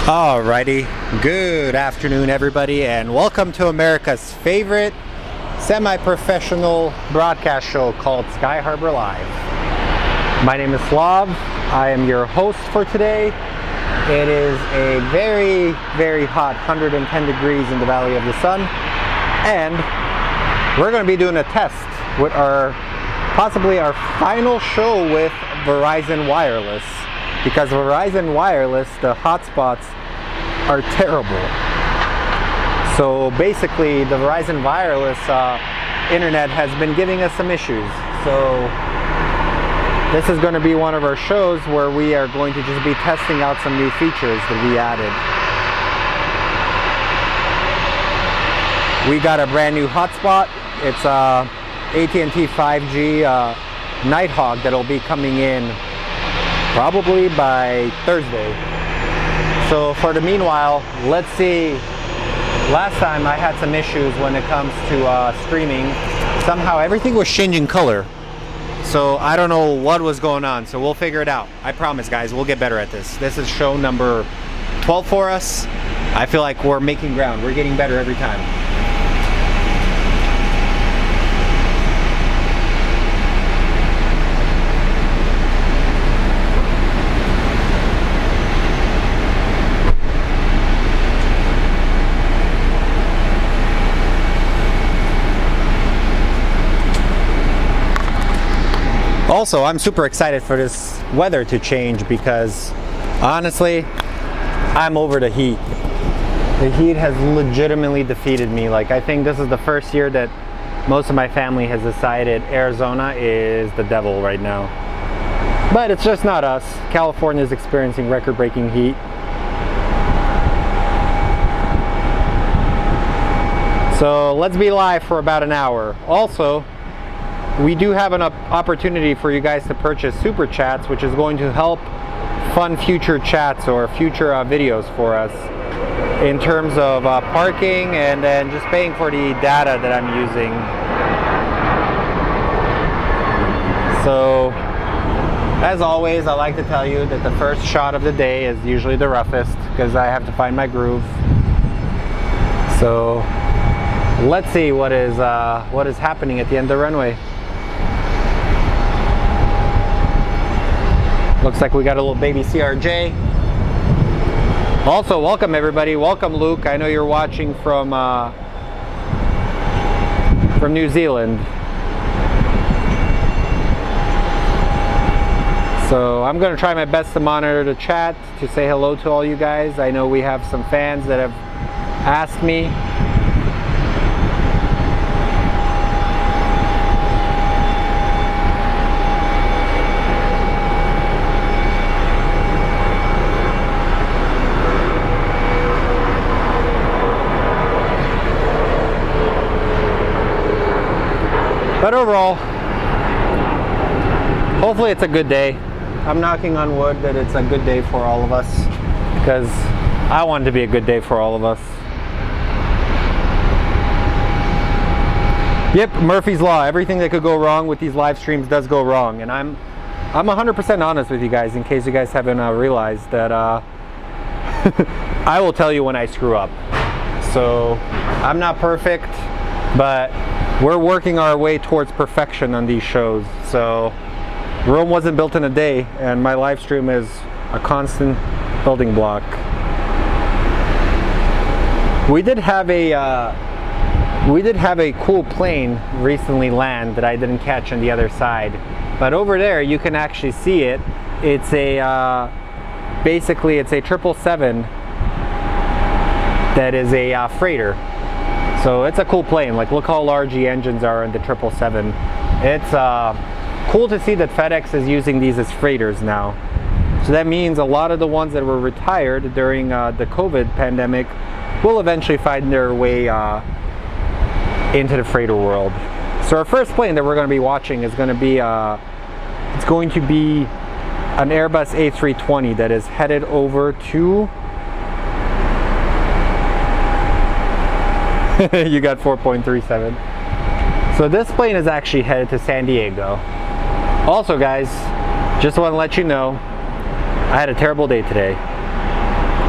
Alrighty, good afternoon everybody, and welcome to America's favorite semi-professional broadcast show called Sky Harbor Live. My name is Slav. I am your host for today. It is a very, very hot 110 degrees in the Valley of the Sun, and we're going to be doing a test with possibly our final show with Verizon Wireless, because Verizon Wireless, the hotspots are terrible. So basically the Verizon Wireless internet has been giving us some issues. So this is going to be one of our shows where we are going to just be testing out some new features that we added. We got a brand new hotspot. It's AT&T 5G Nighthawk that'll be coming in probably by Thursday. So for the meanwhile, let's see. Last time I had some issues when it comes to streaming. Somehow everything was changing color. So I don't know what was going on. So we'll figure it out. I promise, guys, we'll get better at this. This is show number 12 for us. I feel like we're making ground. We're getting better every time. Also, I'm super excited for this weather to change because honestly, I'm over the heat. The heat has legitimately defeated me. Like, I think this is the first year that most of my family has decided Arizona is the devil right now. But it's just not us. California is experiencing record-breaking heat. So let's be live for about an hour. Also, we do have an opportunity for you guys to purchase super chats, which is going to help fund future chats or future videos for us in terms of parking and then just paying for the data that I'm using. So as always, I like to tell you that the first shot of the day is usually the roughest because I have to find my groove. So let's see what is happening at the end of the runway. Looks like we got a little baby CRJ. Also, welcome everybody. Welcome Luke. I know you're watching from New Zealand. So I'm going to try my best to monitor the chat to say hello to all you guys. I know we have some fans that have asked me. But overall, hopefully it's a good day. I'm knocking on wood that it's a good day for all of us, because I want it to be a good day for all of us. Yep, Murphy's Law. Everything that could go wrong with these live streams does go wrong. And I'm 100% honest with you guys, in case you guys haven't realized that I will tell you when I screw up. So I'm not perfect, but we're working our way towards perfection on these shows. So Rome wasn't built in a day, and my live stream is a constant building block. We did have a cool plane recently land that I didn't catch on the other side, but over there you can actually see it. It's basically it's a 777 that is a freighter. So it's a cool plane. Like, look how large the engines are in the 777. It's cool to see that FedEx is using these as freighters now. So that means a lot of the ones that were retired during the COVID pandemic will eventually find their way into the freighter world. So our first plane that we're going to be watching is going to be an Airbus A320 that is headed over to you got 4.37. So this plane is actually headed to San Diego. Also, guys, just want to let you know, I had a terrible day today.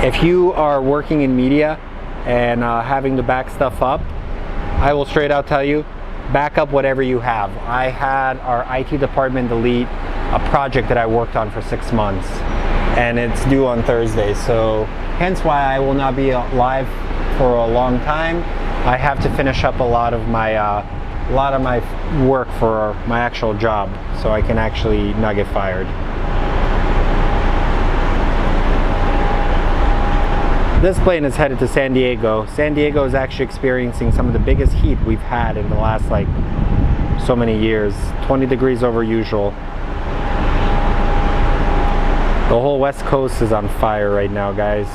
If you are working in media and having to back stuff up, I will straight out tell you, back up whatever you have. I had our IT department delete a project that I worked on for 6 months, and it's due on Thursday, so hence why I will not be live for a long time. I have to finish up a lot of my work for my actual job, so I can actually not get fired. This plane is headed to San Diego. San Diego is actually experiencing some of the biggest heat we've had in the last like so many years. 20 degrees over usual. The whole West Coast is on fire right now, guys.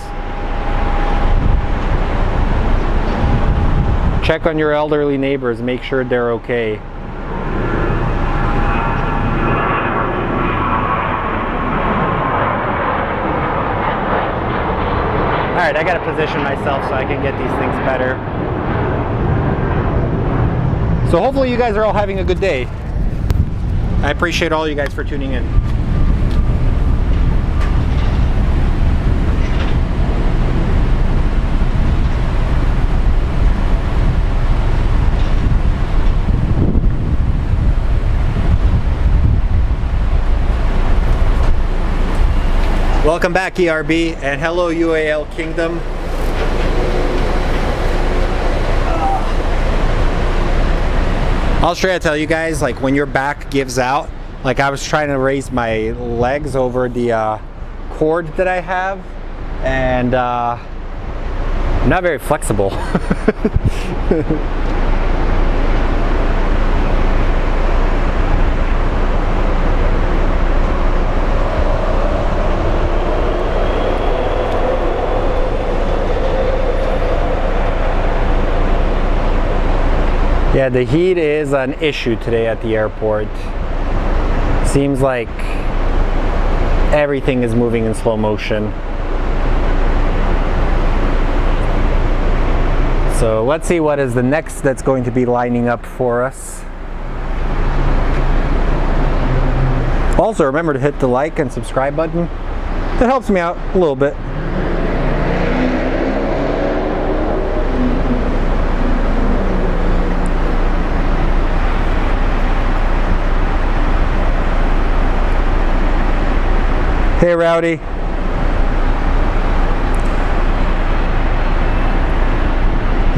Check on your elderly neighbors, make sure they're okay. Alright, I gotta position myself so I can get these things better. So hopefully you guys are all having a good day. I appreciate all you guys for tuning in. Welcome back, ERB, and hello UAL Kingdom. I'll straight tell you guys, like when your back gives out, like I was trying to raise my legs over the cord that I have, and I'm not very flexible. Yeah, the heat is an issue today at the airport. Seems like everything is moving in slow motion. So let's see what is the next that's going to be lining up for us. Also, remember to hit the like and subscribe button. That helps me out a little bit. Hey, Rowdy.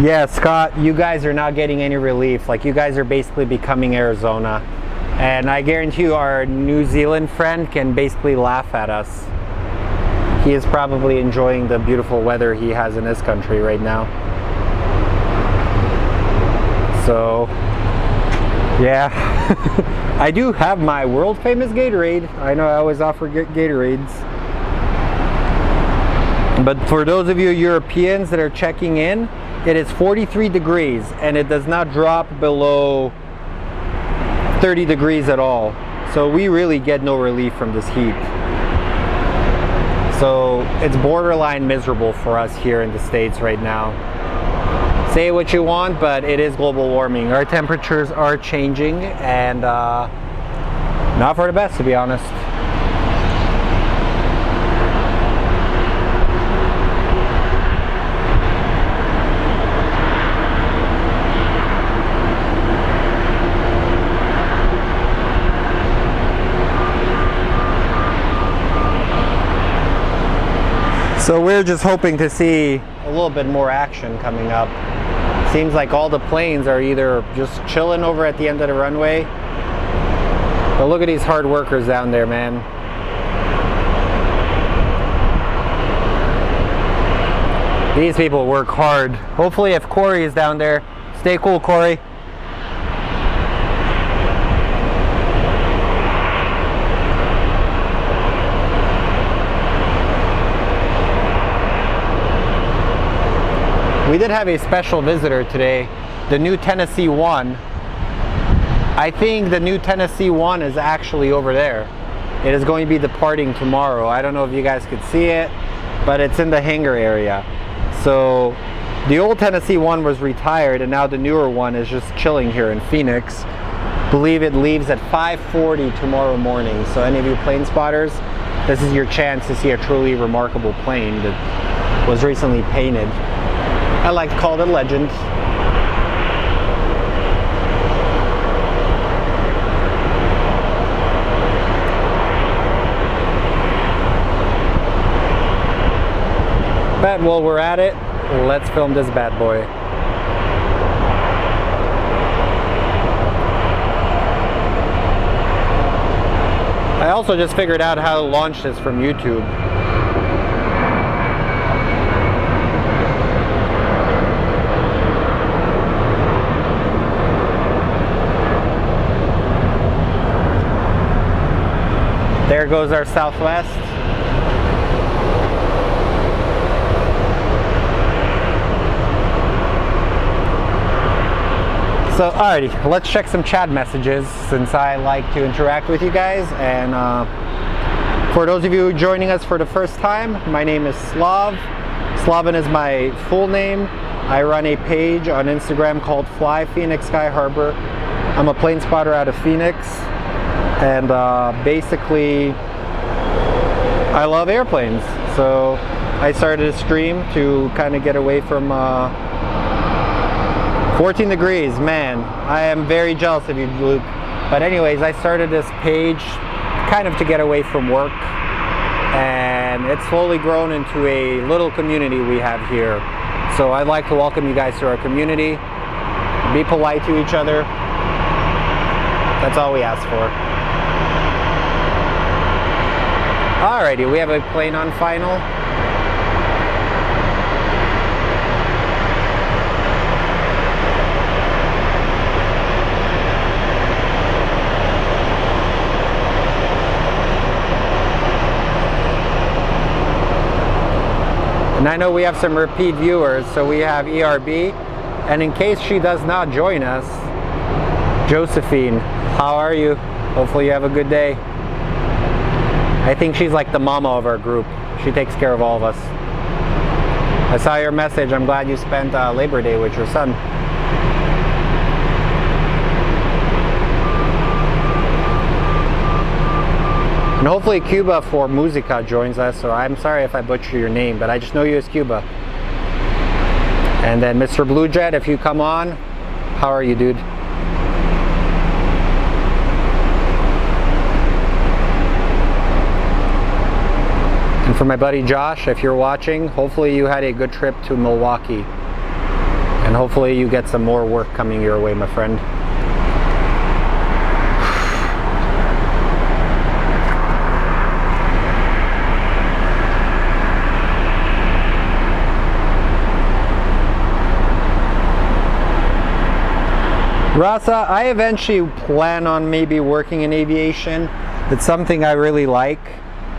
Yeah, Scott, you guys are not getting any relief. Like, you guys are basically becoming Arizona. And I guarantee you our New Zealand friend can basically laugh at us. He is probably enjoying the beautiful weather he has in his country right now. So, yeah. I do have my world famous Gatorade. I know I always offer Gatorades. But for those of you Europeans that are checking in, it is 43 degrees and it does not drop below 30 degrees at all. So we really get no relief from this heat. So it's borderline miserable for us here in the States right now. Say what you want, but it is global warming. Our temperatures are changing, and not for the best, to be honest. So we're just hoping to see a little bit more action coming up. Seems like all the planes are either just chilling over at the end of the runway. But look at these hard workers down there, man. These people work hard. Hopefully if Corey is down there, stay cool, Corey. We did have a special visitor today, the new Tennessee 1. I think the new Tennessee 1 is actually over there. It is going to be departing tomorrow. I don't know if you guys could see it, but it's in the hangar area. So the old Tennessee 1 was retired, and now the newer one is just chilling here in Phoenix. I believe it leaves at 5:40 tomorrow morning. So any of you plane spotters, this is your chance to see a truly remarkable plane that was recently painted. I like to call it a legend. But while we're at it, let's film this bad boy. I also just figured out how to launch this from YouTube. There goes our Southwest. So, alrighty, let's check some chat messages since I like to interact with you guys. And for those of you joining us for the first time, my name is Slav. Slaven is my full name. I run a page on Instagram called Fly Phoenix Sky Harbor. I'm a plane spotter out of Phoenix, and basically I love airplanes. So I started a stream to kind of get away from 14 degrees, man. I am very jealous of you, Luke. But anyways, I started this page kind of to get away from work, and it's slowly grown into a little community we have here. So I'd like to welcome you guys to our community. Be polite to each other. That's all we ask for. Alrighty, we have a plane on final. And I know we have some repeat viewers, so we have ERB. And in case she does not join us, Josephine, how are you? Hopefully you have a good day. I think she's like the mama of our group. She takes care of all of us. I saw your message. I'm glad you spent Labor Day with your son. And hopefully Cuba for Musica joins us, so I'm sorry if I butcher your name, but I just know you as Cuba. And then Mr. Blue Jet, if you come on, how are you, dude? And for my buddy Josh, if you're watching, hopefully you had a good trip to Milwaukee. And hopefully you get some more work coming your way, my friend. Rasa, I eventually plan on maybe working in aviation. It's something I really like.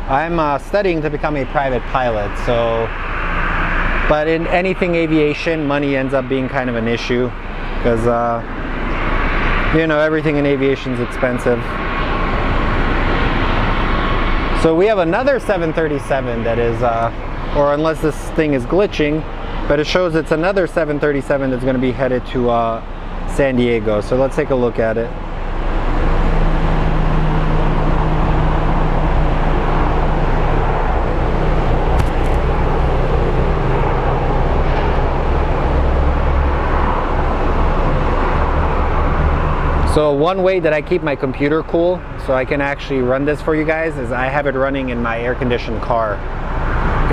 I'm studying to become a private pilot, so, but in anything aviation, money ends up being kind of an issue because, you know, everything in aviation is expensive. So we have another 737 that is, or unless this thing is glitching, but it shows it's another 737 that's going to be headed to San Diego. So let's take a look at it. So one way that I keep my computer cool so I can actually run this for you guys is I have it running in my air-conditioned car.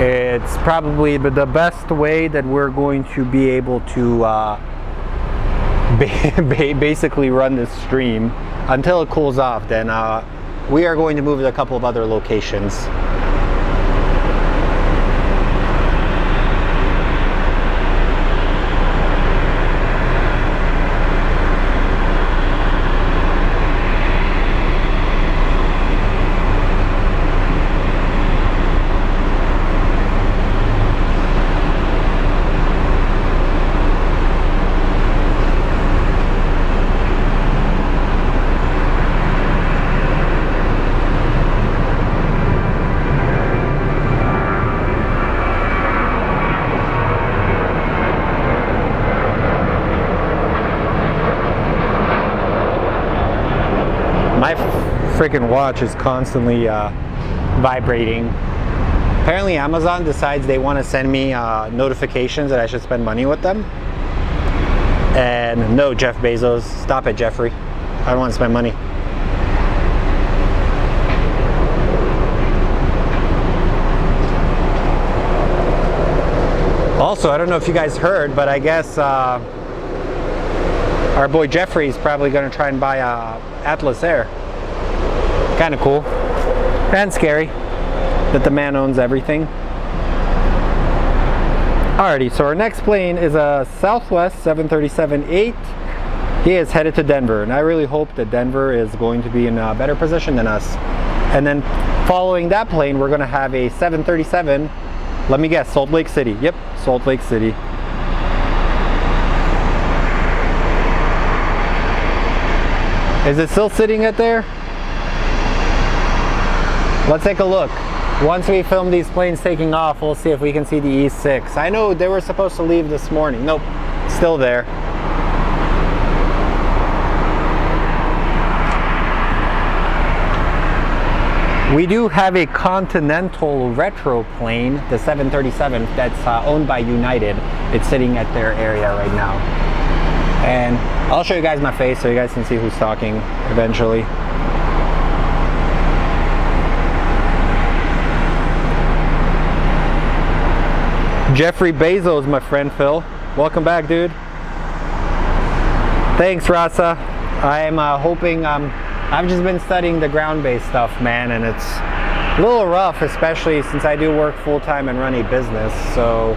It's probably the best way that we're going to be able to basically run this stream until it cools off. Then we are going to move to a couple of other locations. My freaking watch is constantly vibrating. Apparently Amazon decides they want to send me notifications that I should spend money with them. And no, Jeff Bezos, stop it, Jeffrey. I don't want to spend money. Also, I don't know if you guys heard, but I guess our boy Jeffrey's probably going to try and buy a Atlas Air. Kind of cool and scary that the man owns everything. Alrighty, so our next plane is a Southwest 737-8. He is headed to Denver, and I really hope that Denver is going to be in a better position than us. And then following that plane, we're going to have a 737. Let me guess, Salt Lake City. Yep, Salt Lake City. Is it still sitting at there? Let's take a look. Once we film these planes taking off, we'll see if we can see the E6. I know they were supposed to leave this morning. Nope, still there. We do have a Continental retro plane, the 737, that's owned by United. It's sitting at their area right now. And I'll show you guys my face so you guys can see who's talking eventually. Jeffrey Bezos, my friend Phil. Welcome back, dude. Thanks, Rasa. I'm hoping, I've just been studying the ground-based stuff, man, and it's a little rough, especially since I do work full-time and run a business, so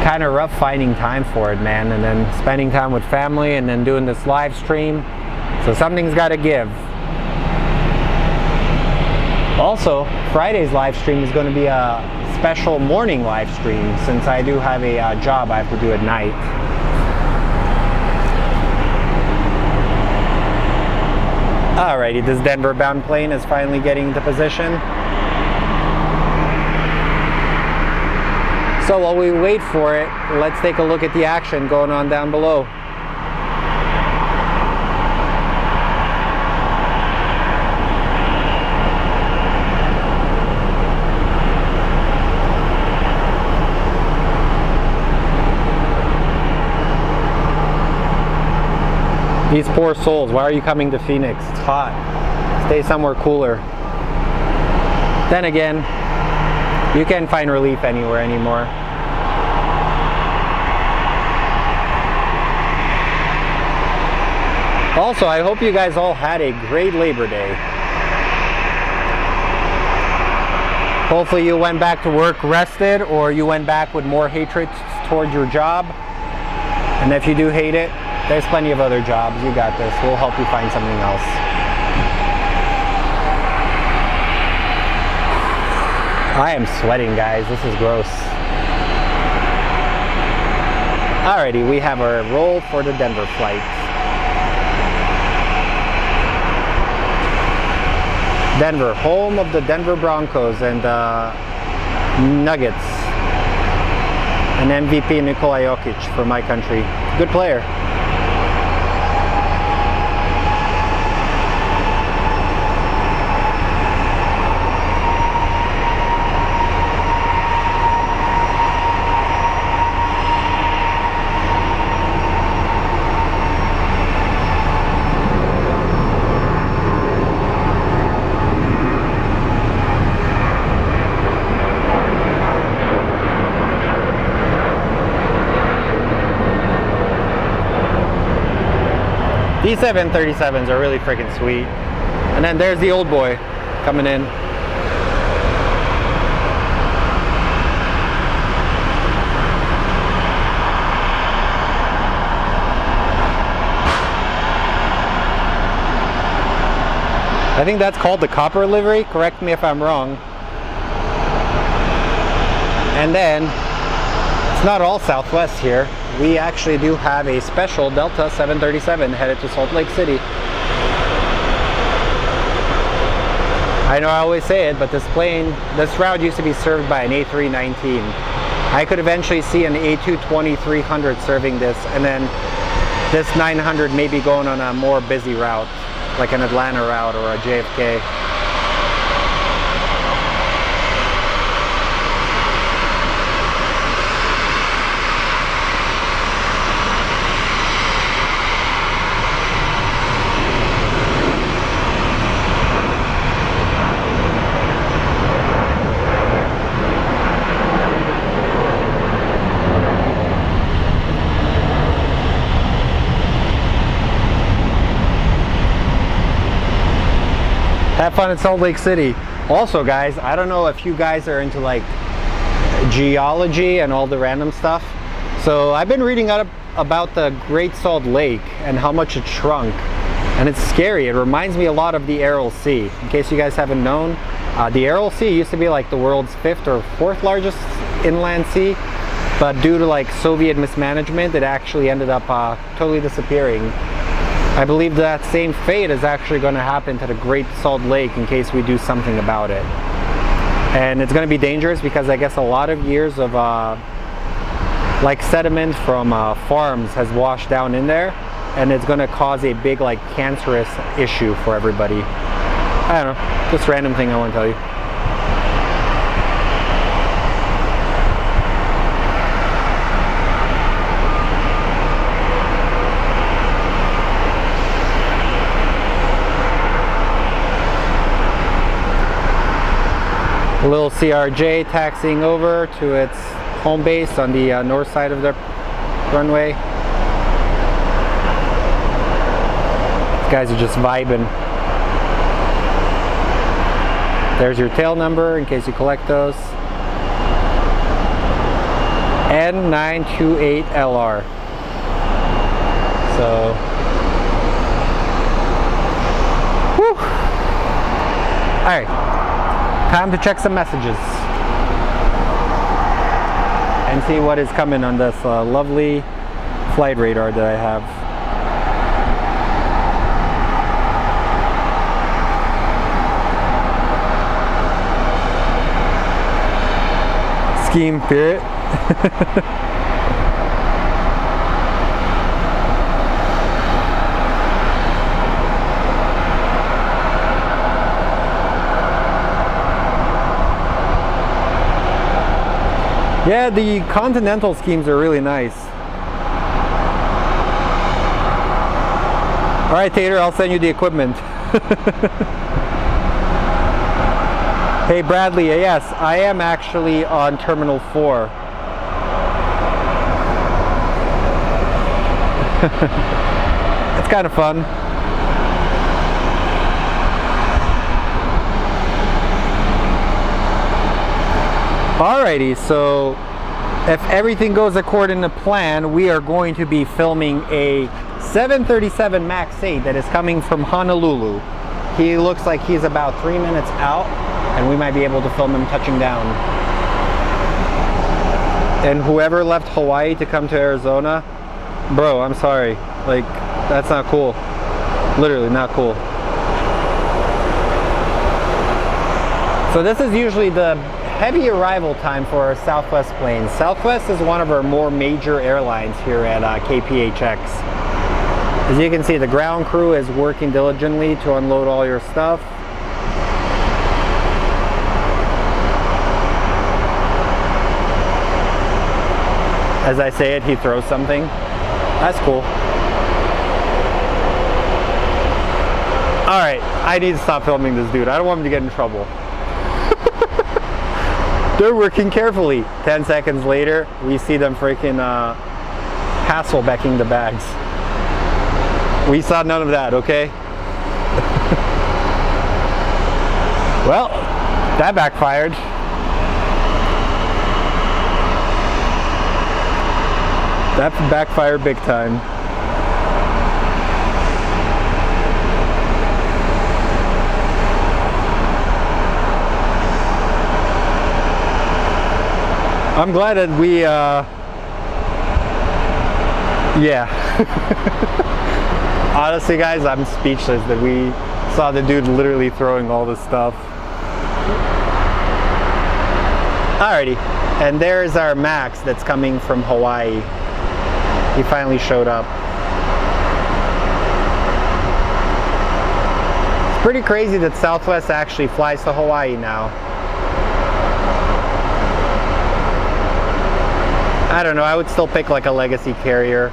kind of rough finding time for it, man, and then spending time with family and then doing this live stream, so something's got to give. Also, Friday's live stream is going to be a special morning live stream since I do have a job I have to do at night. Alrighty, this Denver bound plane is finally getting into position. So while we wait for it, let's take a look at the action going on down below. These poor souls, why are you coming to Phoenix? It's hot. Stay somewhere cooler. Then again, you can't find relief anywhere anymore. Also, I hope you guys all had a great Labor Day. Hopefully you went back to work rested, or you went back with more hatred towards your job. And if you do hate it, there's plenty of other jobs. You got this. We'll help you find something else. I am sweating, guys. This is gross. Alrighty, we have our roll for the Denver flight. Denver, home of the Denver Broncos and Nuggets. And MVP Nikola Jokic for my country. Good player. These 737s are really freaking sweet. And then there's the old boy coming in. I think that's called the copper livery. Correct me if I'm wrong. And then, it's not all Southwest here. We actually do have a special Delta 737 headed to Salt Lake City. I know I always say it, but this route used to be served by an A319. I could eventually see an A220-300 serving this, and then this 900 maybe going on a more busy route, like an Atlanta route or a JFK. have fun in Salt Lake City. Also, guys, I don't know if you guys are into like geology and all the random stuff. So I've been reading up about the Great Salt Lake and how much it shrunk. And it's scary. It reminds me a lot of the Aral Sea. In case you guys haven't known, the Aral Sea used to be like the world's 5th or 4th largest inland sea. But due to like Soviet mismanagement, it actually ended up totally disappearing. I believe that same fate is actually going to happen to the Great Salt Lake in case we do something about it. And it's going to be dangerous because I guess a lot of years of like sediment from farms has washed down in there, and it's going to cause a big like cancerous issue for everybody. I don't know, just random thing I want to tell you. A little CRJ taxiing over to its home base on the north side of the runway. These guys are just vibing. There's your tail number in case you collect those. N928LR. So, whew. All right. Time to check some messages and see what is coming on this lovely flight radar that I have. Scheme period. Yeah, the continental schemes are really nice. All right, Tater, I'll send you the equipment. Hey, Bradley, yes, I am actually on Terminal 4. It's kind of fun. Alrighty, so if everything goes according to plan, we are going to be filming a 737 MAX 8 that is coming from Honolulu. He looks like he's about 3 minutes out, and we might be able to film him touching down. And whoever left Hawaii to come to Arizona, bro, I'm sorry. Like, that's not cool. Literally not cool. So this is usually the heavy arrival time for our Southwest planes. Southwest is one of our more major airlines here at KPHX. As you can see, the ground crew is working diligently to unload all your stuff. As I say it, he throws something. That's cool. Alright, I need to stop filming this dude. I don't want him to get in trouble. They're working carefully. 10 seconds later, we see them freaking Hasselbecking the bags. We saw none of that, okay? Well, that backfired. That backfired big time. I'm glad that we, yeah. Honestly, guys, I'm speechless that we saw the dude literally throwing all this stuff. Alrighty, and there's our MAX that's coming from Hawaii. He finally showed up. It's pretty crazy that Southwest actually flies to Hawaii now. I don't know, I would still pick like a legacy carrier.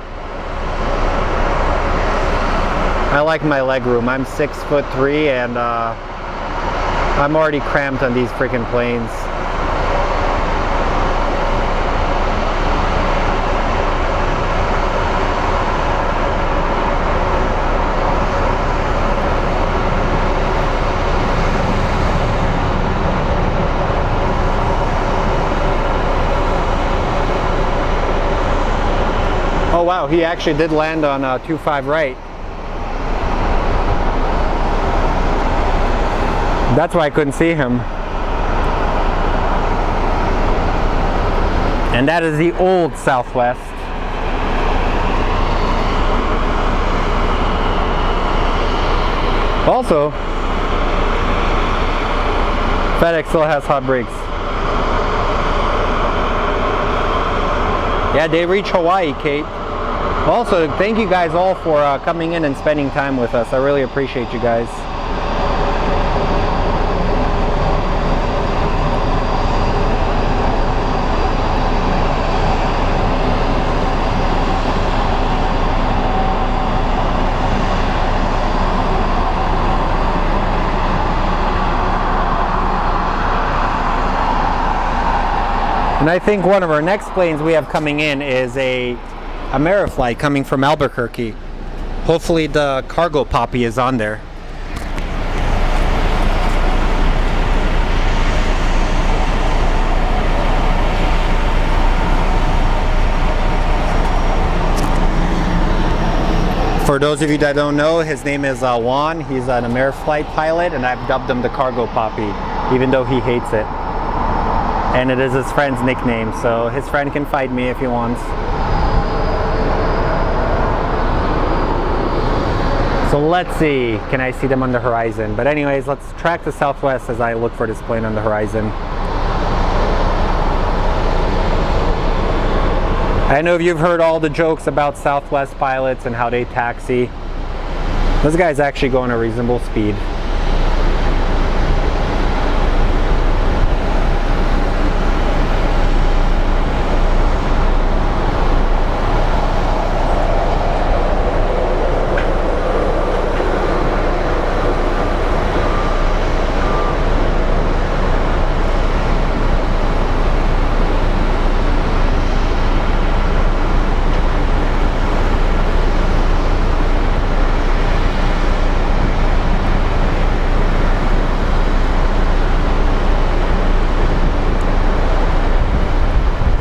I like my leg room. I'm 6'3" and I'm already cramped on these freaking planes. wow, he actually did land on 25 right. That's why I couldn't see him. And that is the old Southwest. Also, FedEx still has hot brakes. Yeah, they reach Hawaii, Kate. Also, thank you guys all for coming in and spending time with us. I really appreciate you guys. And I think one of our next planes we have coming in is a Ameriflight coming from Albuquerque. Hopefully the cargo poppy is on there. For those of you that don't know, his name is Juan. He's an Ameriflight pilot, and I've dubbed him the cargo poppy, even though he hates it. And it is his friend's nickname, so his friend can fight me if he wants. So let's see, can I see them on the horizon? But anyways, let's track the Southwest as I look for this plane on the horizon. I know you've heard all the jokes about Southwest pilots and how they taxi. This guy's actually going at a reasonable speed.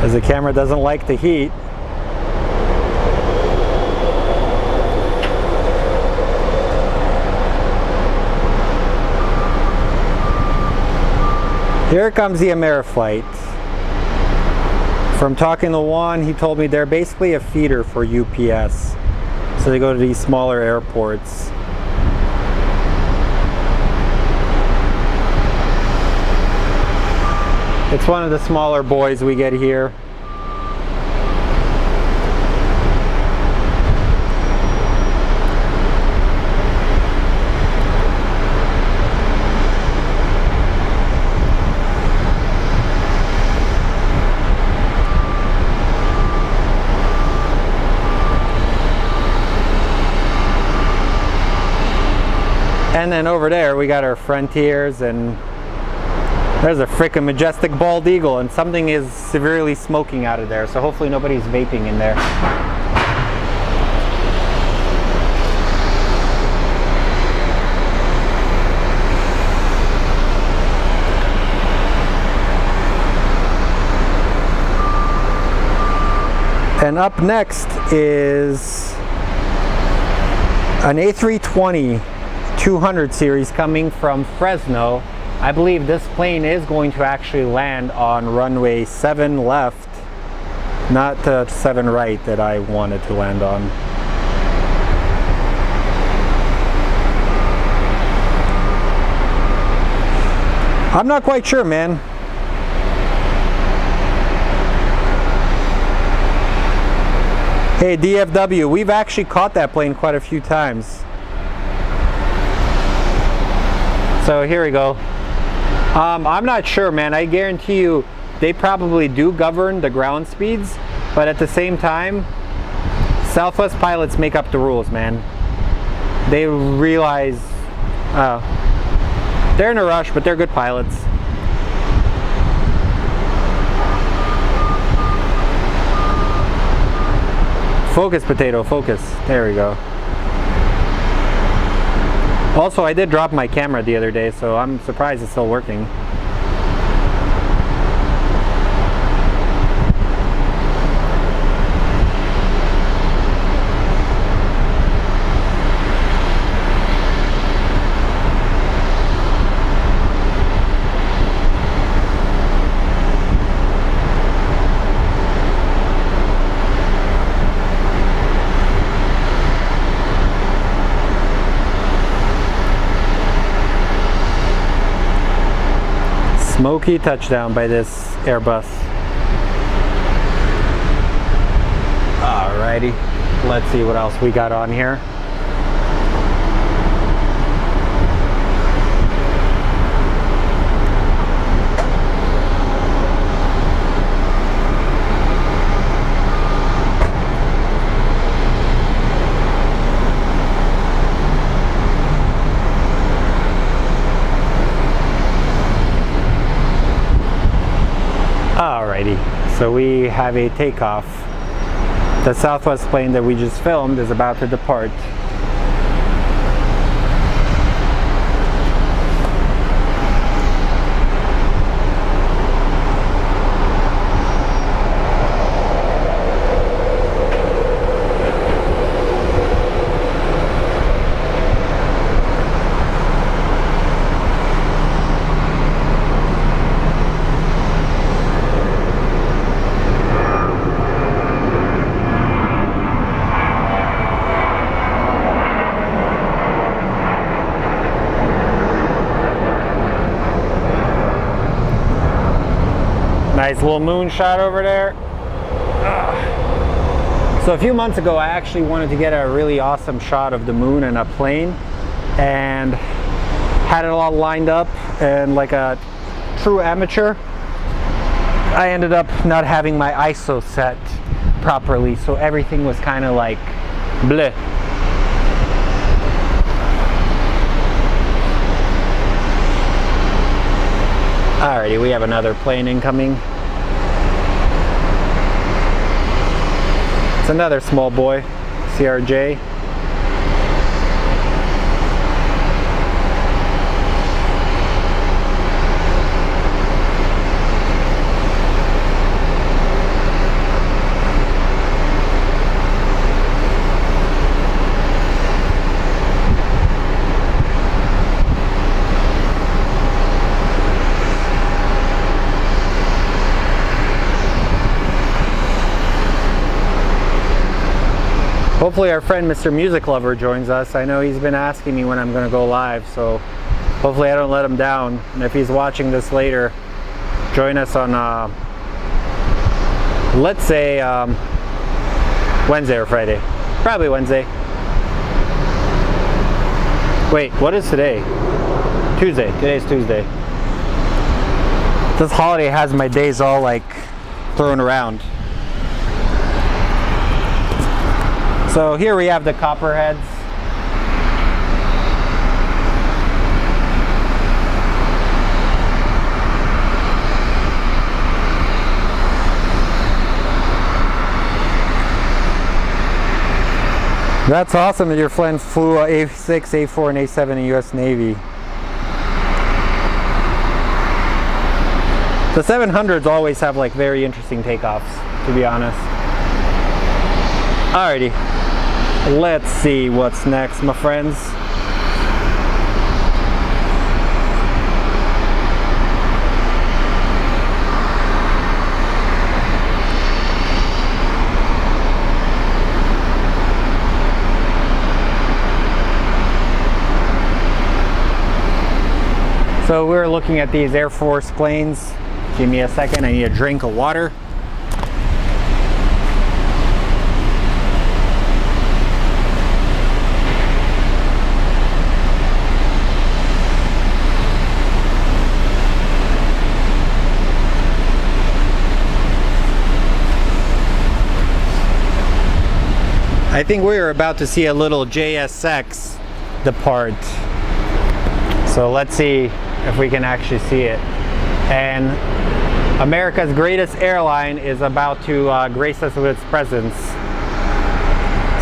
As the camera doesn't like the heat. Here comes the Ameriflight. From talking to Juan, he told me they're basically a feeder for UPS. So they go to these smaller airports. It's one of the smaller boys we get here. And then over there we got our Frontiers, and there's a frickin' majestic bald eagle, and something is severely smoking out of there, so hopefully nobody's vaping in there. And up next is an A320 200 series coming from Fresno. I believe this plane is going to actually land on runway 7 left, not the 7 right that I wanted to land on. I'm not quite sure, man. Hey, DFW, we've actually caught that plane quite a few times. So here we go. I'm not sure, man. I guarantee you they probably do govern the ground speeds, but at the same time, Southwest pilots make up the rules, man. They realize they're in a rush, but they're good pilots. Focus, potato, focus. There we go. Also, I did drop my camera the other day, so I'm surprised it's still working. Smoky touchdown by this Airbus. Alrighty, let's see what else we got on here. Alrighty, so we have a takeoff. The Southwest plane that we just filmed is about to depart. Nice little moon shot over there. So a few months ago I actually wanted to get a really awesome shot of the moon and a plane, and had it all lined up, and like a true amateur I ended up not having my ISO set properly, so everything was kind of like bleh. Alrighty, we have another plane incoming. It's another small boy, CRJ. Hopefully our friend Mr. Music Lover joins us. I know he's been asking me when I'm going to go live, so hopefully I don't let him down. And if he's watching this later, join us on, let's say, Wednesday or Friday. Probably Wednesday. Wait, what is today? Tuesday. Today's Tuesday. This holiday has my days all like thrown around. So here we have the Copperheads. That's awesome that your friend flew A6, A4, and A7 in US Navy. The 700s always have like very interesting takeoffs, to be honest. Alrighty, let's see what's next, my friends. So we're looking at these Air Force planes. Give me a second, I need a drink of water. I think we're about to see a little JSX depart. So let's see if we can actually see it. And America's greatest airline is about to grace us with its presence.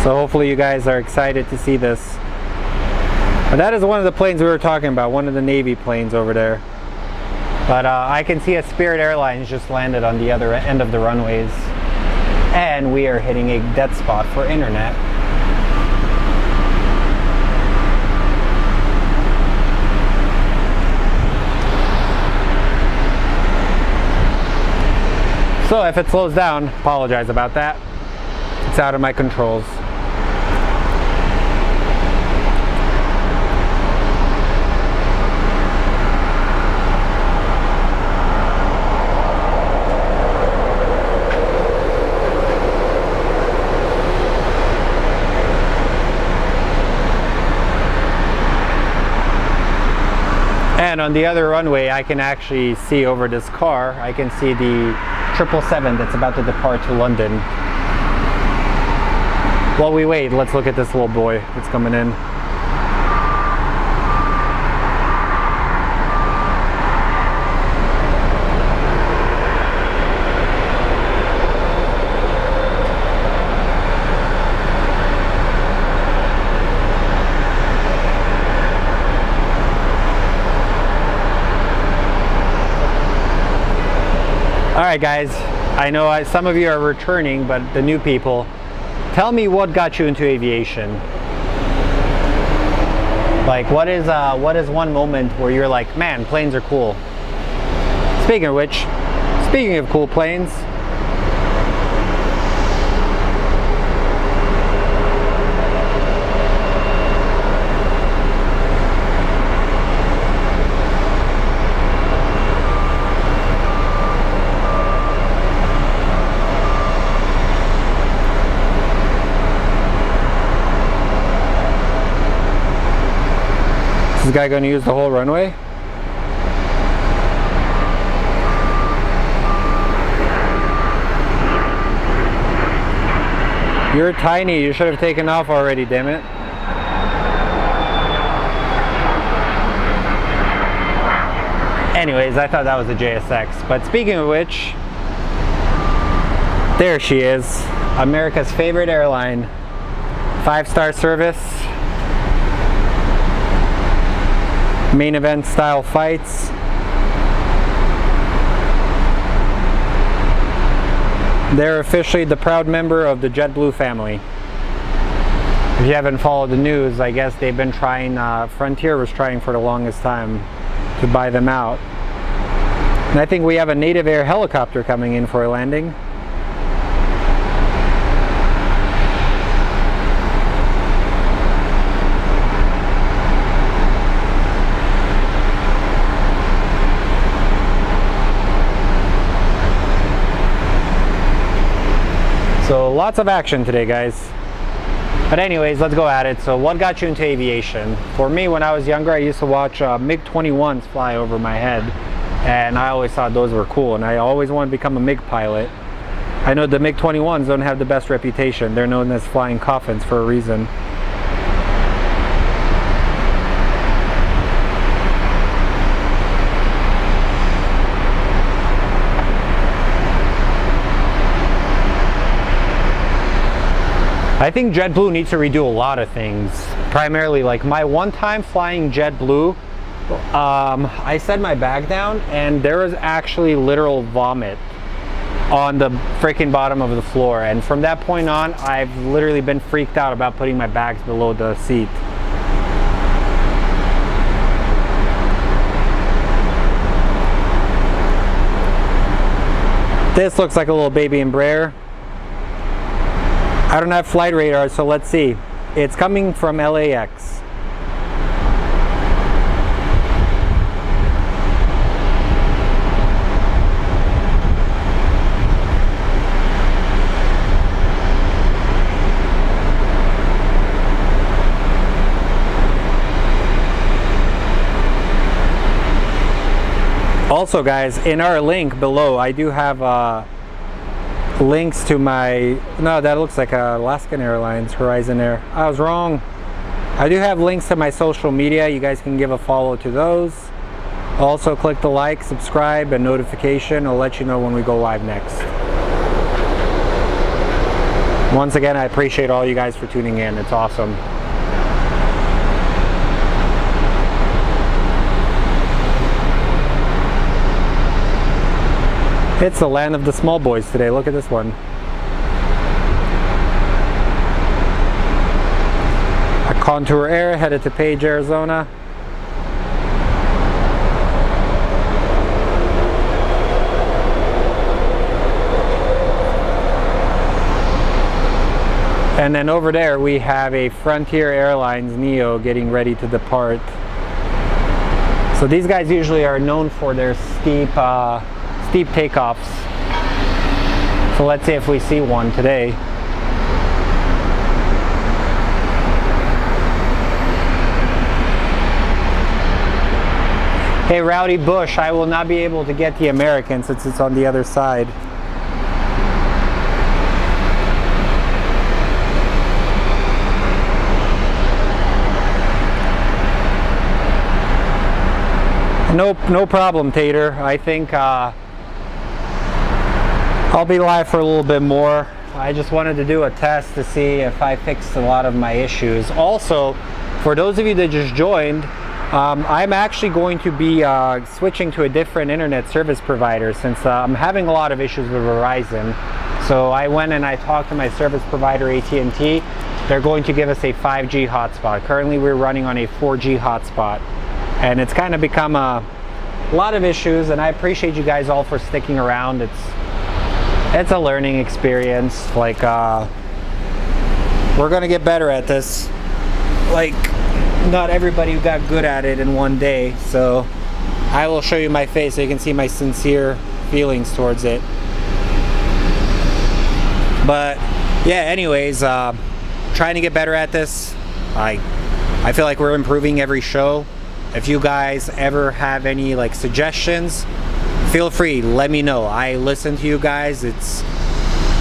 So hopefully you guys are excited to see this. But that is one of the planes we were talking about, one of the Navy planes over there. But I can see a Spirit Airlines just landed on the other end of the runways. And we are hitting a dead spot for internet. So if it slows down, apologize about that. It's out of my controls. then on the other runway, I can actually see over this car, I can see the 777 that's about to depart to London. While we wait, let's look at this little boy that's coming in. Alright guys, I know some of you are returning, but the new people, tell me what got you into aviation. Like what is one moment where you're like, man, planes are cool. Speaking of which, speaking of cool planes, is this guy going to use the whole runway? You're tiny, you should have taken off already, damn it. Anyways, I thought that was a JSX. But speaking of which, there she is, America's favorite airline. 5-star service. Main event style fights. They're officially the proud member of the JetBlue family. If you haven't followed the news, I guess they've been trying, Frontier was trying for the longest time to buy them out. And I think we have a Native Air helicopter coming in for a landing. So lots of action today, guys. But anyways, let's go at it. So what got you into aviation? For me, when I was younger, I used to watch MiG-21s fly over my head. And I always thought those were cool. And I always wanted to become a MiG pilot. I know the MiG-21s don't have the best reputation. They're known as flying coffins for a reason. I think JetBlue needs to redo a lot of things. Primarily, like my one time flying JetBlue, I set my bag down and there was actually literal vomit on the freaking bottom of the floor. And from that point on, I've literally been freaked out about putting my bags below the seat. This looks like a little baby Embraer. I don't have flight radar, so let's see. It's coming from LAX. Also guys, in our link below, I do have links to my, no, that looks like Alaskan Airlines, Horizon Air. I was wrong. I do have links to my social media. You guys can give a follow to those. Also click the like, subscribe, and notification. I'll let you know when we go live next. Once again, I appreciate all you guys for tuning in. It's awesome. It's the land of the small boys today. Look at this one. A Contour Air headed to Page, Arizona. And then over there we have a Frontier Airlines Neo getting ready to depart. So these guys usually are known for their steep takeoffs. So let's see if we see one today. Hey, Rowdy Bush, I will not be able to get the American since it's on the other side. Nope, no problem, Tater. I think I'll be live for a little bit more. I just wanted to do a test to see if I fixed a lot of my issues. Also, for those of you that just joined, I'm actually going to be switching to a different internet service provider since I'm having a lot of issues with Verizon. So I went and I talked to my service provider, AT&T. They're going to give us a 5G hotspot. Currently we're running on a 4G hotspot, and it's kind of become a lot of issues, and I appreciate you guys all for sticking around. It's a learning experience. Like we're gonna get better at this. Like, not everybody got good at it in one day, so I will show you my face so you can see my sincere feelings towards it. But yeah, anyways, trying to get better at this. I feel like we're improving every show. If you guys ever have any like suggestions, feel free, let me know. I listen to you guys.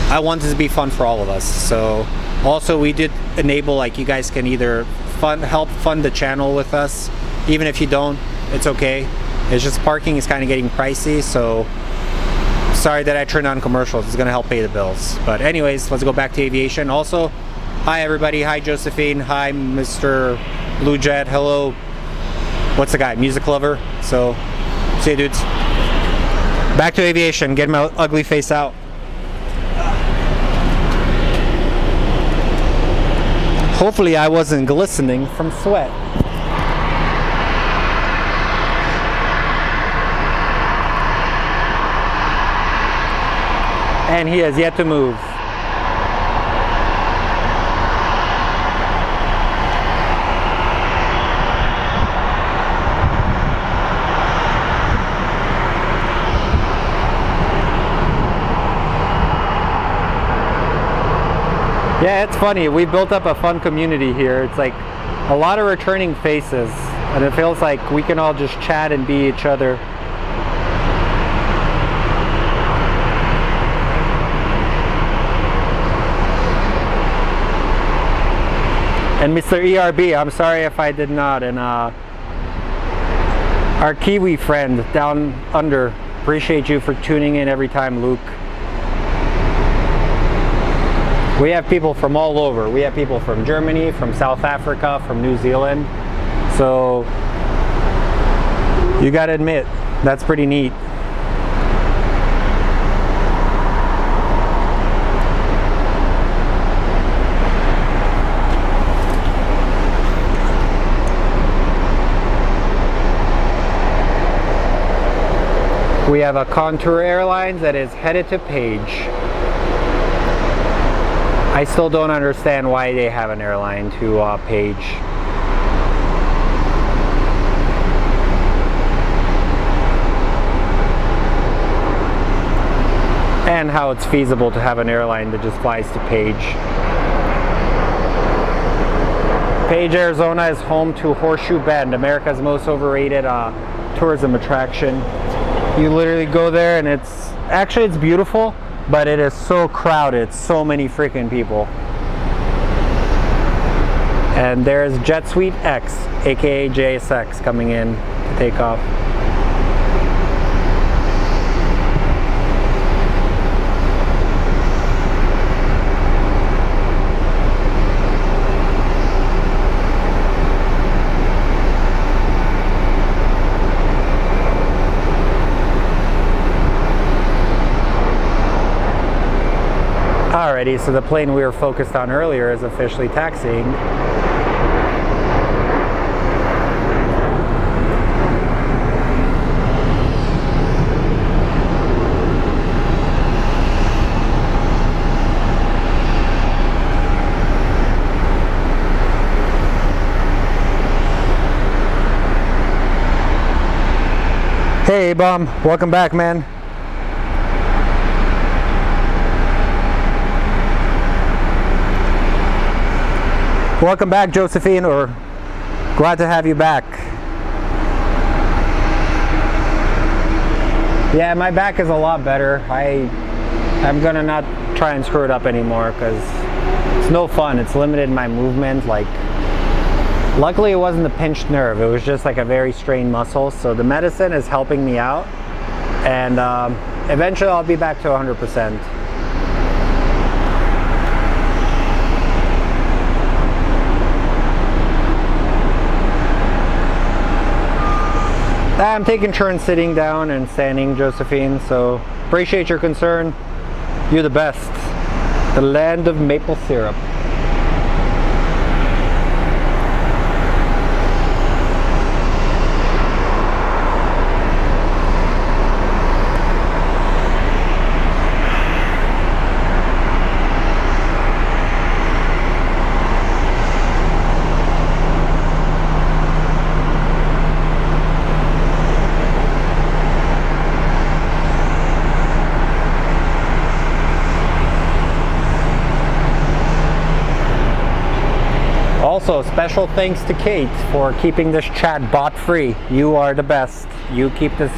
I want this to be fun for all of us. So also we did enable, like, you guys can either help fund the channel with us. Even if you don't, it's okay. It's just parking is kind of getting pricey, so sorry that I turned on commercials. It's gonna help pay the bills. But anyways, let's go back to aviation. Also, hi everybody. Hi Josephine. Hi Mr. Blue Jet. Hello. What's the guy? Music lover. So see you dudes. Back to aviation. Get my ugly face out. Hopefully I wasn't glistening from sweat. And he has yet to move. Yeah, it's funny. We built up a fun community here. It's like a lot of returning faces, and it feels like we can all just chat and be each other. And Mr. ERB, I'm sorry if I did not. And our Kiwi friend down under, appreciate you for tuning in every time, Luke. We have people from all over. We have people from Germany, from South Africa, from New Zealand. So you gotta admit, that's pretty neat. We have a Contour Airlines that is headed to Page. I still don't understand why they have an airline to Page. And how it's feasible to have an airline that just flies to Page. Page, Arizona is home to Horseshoe Bend, America's most overrated tourism attraction. You literally go there and it's beautiful, but it is so crowded, so many freaking people. And there's Jet Suite X, aka JSX, coming in to take off. Alrighty, so the plane we were focused on earlier is officially taxiing. Hey, Bum, welcome back, man. Welcome back, Josephine, or glad to have you back. Yeah, my back is a lot better. I'm gonna not try and screw it up anymore because it's no fun. It's limited my movement. Like, luckily it wasn't a pinched nerve. It was just like a very strained muscle. So the medicine is helping me out, and eventually I'll be back to 100%. I'm taking turns sitting down and standing, Josephine, so appreciate your concern. You're the best. The land of maple syrup. Also, special thanks to Kate for keeping this chat bot free. You are the best. You keep this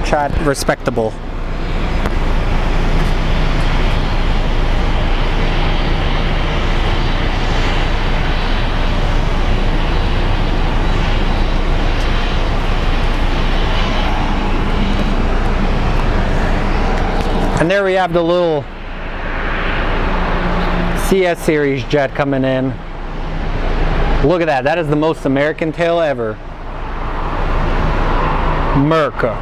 chat respectable. And there we have the little CS series jet coming in. Look at that. That is the most American tail ever. America.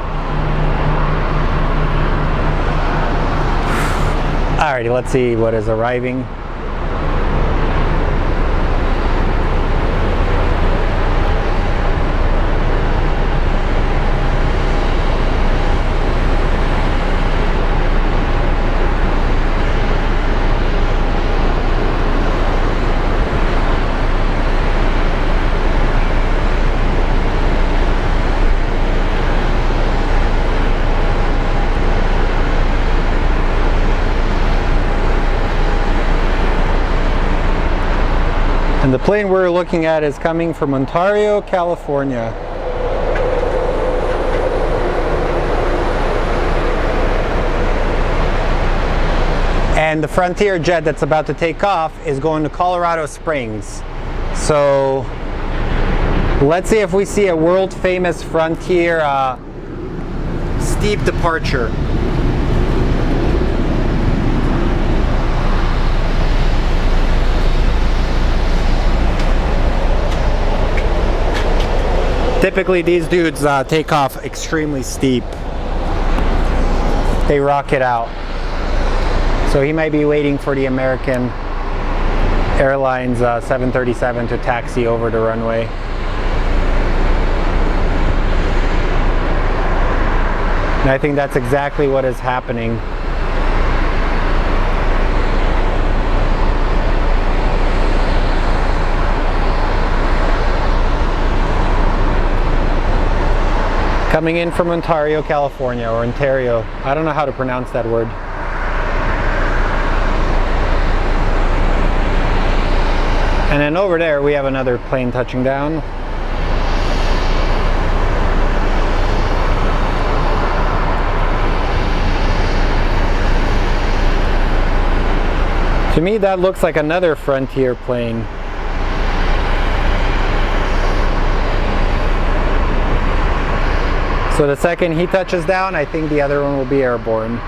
Alrighty, let's see what is arriving. And the plane we're looking at is coming from Ontario, California. And the Frontier jet that's about to take off is going to Colorado Springs. So let's see if we see a world famous Frontier steep departure. Typically these dudes take off extremely steep. They rocket out. So he might be waiting for the American Airlines 737 to taxi over the runway. And I think that's exactly what is happening. Coming in from Ontario, California, or Ontario. I don't know how to pronounce that word. And then over there we have another plane touching down. To me that looks like another Frontier plane. So the second he touches down, I think the other one will be airborne.